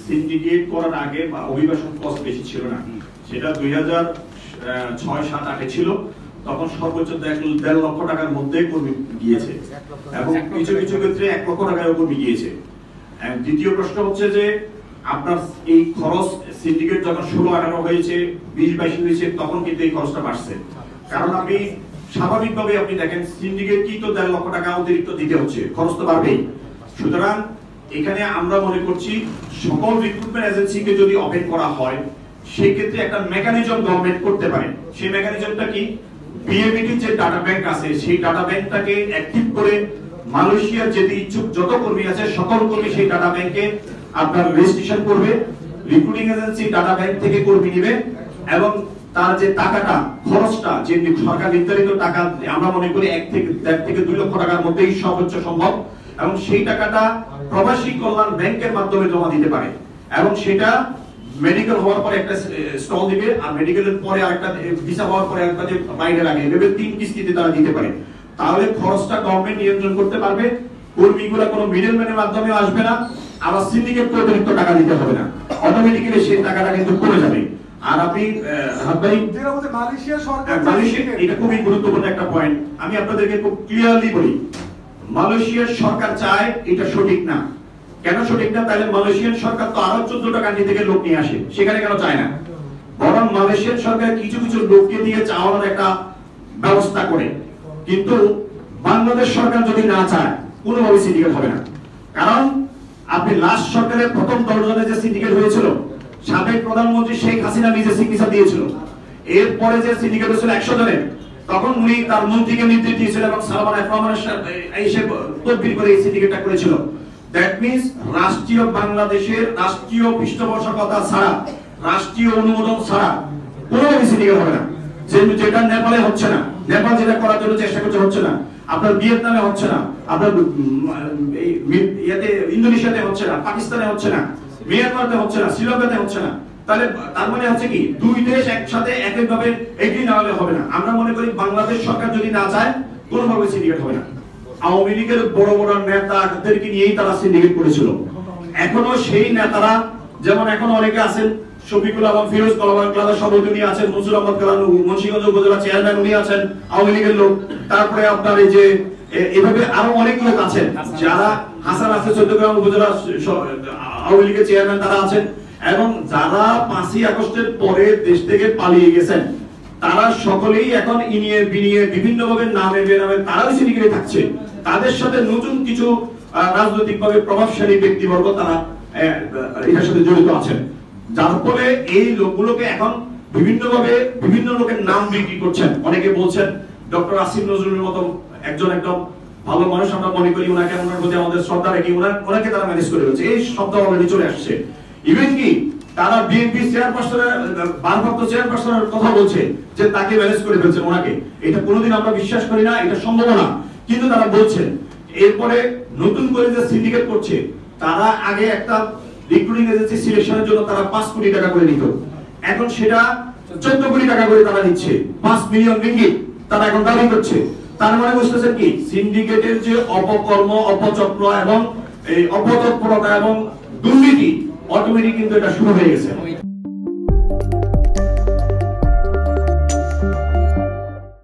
Syndicate করার আগে বা অভিবাসন কস্ট বেশি ছিল না, সেটা 2006-7-8 ছিল। তখন সর্বোচ্চ 1.5 লক্ষ টাকার মধ্যে কর্মী গিয়েছে এবং কিছু কিছু ক্ষেত্রে 1 লক্ষ টাকারও কর্মী গিয়েছে। দ্বিতীয় প্রশ্ন হচ্ছে যে আপনার এই খরচ সিন্ডিকেট যখন 16-18 হয়েছে, 20-22 হয়েছে, তখন কিন্তু এই খরচটা বাড়ছে। কারণ আপনি স্বাভাবিকভাবে আপনি দেখেন সিন্ডিকেট কি তো 1.5 লক্ষ টাকা অতিরিক্ত দিতে হচ্ছে, খরচ তো বাড়বেই। সুতরাং এখানে আমরা মনে করছি সকল রিক্রুটমেন্ট এজেন্সিকে যদি ওপেন করা হয়, সেই ক্ষেত্রে একটা মেকানিজম গভর্নমেন্ট করতে পারে। সেই মেকানিজমটা কি? বিএমইটি যে ডাটা ব্যাংক আছে, সেই ডাটা ব্যাংকটাকে অ্যাক্টিভ করে মালয়েশিয়ার যেতে ইচ্ছুক যত কর্মী আছে সকল কর্মী সেই ডাটা ব্যাংকে আপনার রেজিস্ট্রেশন করবে। রিক্রুটিং এজেন্সি ডাটা ব্যাংক থেকে কর্মী নেবে এবং তার যে টাকাটা, খরচটা, যে সরকার নির্ধারিত টাকা, আমরা মনে করি 1 থেকে 2 লক্ষ টাকার মধ্যেই সর্বোচ্চ সম্ভব, এবং সেই টাকাটা প্রবাসী কল্যাণ ব্যাংকের মাধ্যমে জমা দিতে পারে এবং সেটা মেডিকেল হওয়ার পরে একটা স্টল দিবে, আর মেডিকেলের পরে আরেকটা, ভিসা হওয়ার পরে আরেকটা যে বাইরে লাগে, এভাবে 3 কিস্তিতে তারা দিতে পারে। তাহলে খরচটা গভর্নমেন্ট নিয়ন্ত্রণ করতে পারবে, কর্মীগুলা কোনো মিডলম্যানের মাধ্যমে আসবে না, আবার সিন্ডিকেটকে অতিরিক্ত টাকা দিতে হবে না, অটোমেটিক্যালি সেই টাকাটা কিন্তু কমে যাবে। আর আপনি মালয়েশিয়া সরকার, এটা খুবই গুরুত্বপূর্ণ একটা পয়েন্ট, আমি আপনাদেরকে খুব ক্লিয়ারলি বলি, মালয়েশিয়ার সরকার চায় এটা সঠিক না। কেন সঠিক না? তাহলে মালয়েশিয়ান সরকার তো আরো 14টা কান্ট্রি থেকে লোক নিয়ে আসে, সেখানে কেন চায় না? বরং মালয়েশিয়ান সরকার কিছু কিছু লোককে দিয়ে চাওয়ানোর একটা ব্যবস্থা করে। কিন্তু বাংলাদেশ সরকার যদি না চায়, কোনোভাবে সিন্ডিকেট হবে না। কারণ আপনি লাস্ট সরকারের প্রথম 10 জনের যে সিন্ডিকেট হয়েছিল, সাবেক প্রধানমন্ত্রী শেখ হাসিনা নিজে সিগনেচার দিয়েছিল। এরপরে যে সিন্ডিকেট হয়েছিল 100 জনের, তখন উনি তার মন্ত্রীকে নির্দেশ দিয়েছিলেন এবং সালমান এফ রহমানের সাথে এসে তদবির করে এই সিন্ডিকেটটা করেছিল। দ্যাট মিন্স রাষ্ট্রীয় বাংলাদেশের রাষ্ট্রীয় পৃষ্ঠপোষকতা ছাড়া, রাষ্ট্রীয় অনুমোদন ছাড়া কোনো সিন্ডিকেট হবে না। যেটা নেপালে হচ্ছে না, নেপাল যেটা করার জন্য চেষ্টা করছে হচ্ছে না, আপনার ভিয়েতনামে হচ্ছে না, আপনার ইন্দোনেশিয়াতে হচ্ছে না, পাকিস্তানে হচ্ছে না, মিয়ানমারতে হচ্ছে না, শ্রীলঙ্কাতে হচ্ছে না। তাহলে তার মানে হচ্ছে কি, দুই দেশ একসাথে একইভাবে এগিয়ে না হলে হবে না। আমরা মনে করি বাংলাদেশ সরকার যদি না চায়, কোনোভাবে সিন্ডিকেট হবে না। আওয়ামী লীগের বড় বড় নেতাদেরকে নিয়েই তারা সিন্ডিকেট করেছিল। এখনো সেই নেতারা, যেমন এখন অনেকে আছেন, শফিকুল আলম ফিরোজ কলাবাগান ক্লাবের সভাপতি উনি আছেন, মনসুর আহমদ কালানু মুন্সিগঞ্জ উপজেলা চেয়ারম্যান উনি আছেন, আওয়ামী লীগের লোক। তারপরে আপনার এই যে এভাবে আরো অনেক লোক আছেন যারা, হাসান আছে চৌদ্দগ্রাম উপজেলা আওয়ামী লীগের চেয়ারম্যান, তারা আছেন। এবং যারা 5ই আগস্টের পরে দেশ থেকে পালিয়ে গেছেন, তারা সকলেই এখন ইনিয়ে বিনিয়ে বিভিন্ন ভাবে নামে বেনামে তারাও সিন্ডিকেটে থাকছে। তাদের সাথে নতুন কিছু রাজনৈতিকভাবে প্রভাবশালী ব্যক্তিবর্গ তারা এটার সাথে জড়িত আছেন, যার ফলে এই লোকগুলোকে এখন বিভিন্নভাবে বিভিন্ন লোকের নাম বিক্রি করছেন। অনেকে বলছেন ডক্টর আসিফ নজরুলের মতো একজন একদম ভালো মানুষ, আমরা মনে করি ওনাকে, ওনার প্রতি আমাদের শ্রদ্ধা রেখে ওনাকে তারা ম্যানেজ করে ফেলছে। এই শব্দ অলরেডি চলে আসছে। ইভেন কি তারা বিএনপি চেয়ারপারসনের, ভারপ্রাপ্ত চেয়ারপারসনের কথা বলছে যে তাকে ম্যানেজ করে ফেলছে ওনাকে। এটা কোনোদিন আমরা বিশ্বাস করি না, এটা সম্ভব না, কিন্তু তারা বলছেন। এরপরে নতুন করে যে সিন্ডিকেট করছে, তারা আগে একটা রিক্রুটিং এজেন্সি সিলেকশনের জন্য তারা 5 কোটি টাকা করে নিত, এখন সেটা 14 কোটি টাকা করে তারা নিচ্ছে, 5 মিলিয়ন রিঙ্গিট তারা এখন দাবি করছে। তার মানে বুঝতেছেন কি, সিন্ডিকেটের যে অপকর্ম, অপচক্র এবং এই অপতৎপরতা এবং দুর্নীতি অটোমেটিক কিন্তু এটা শুরু হয়ে গেছে।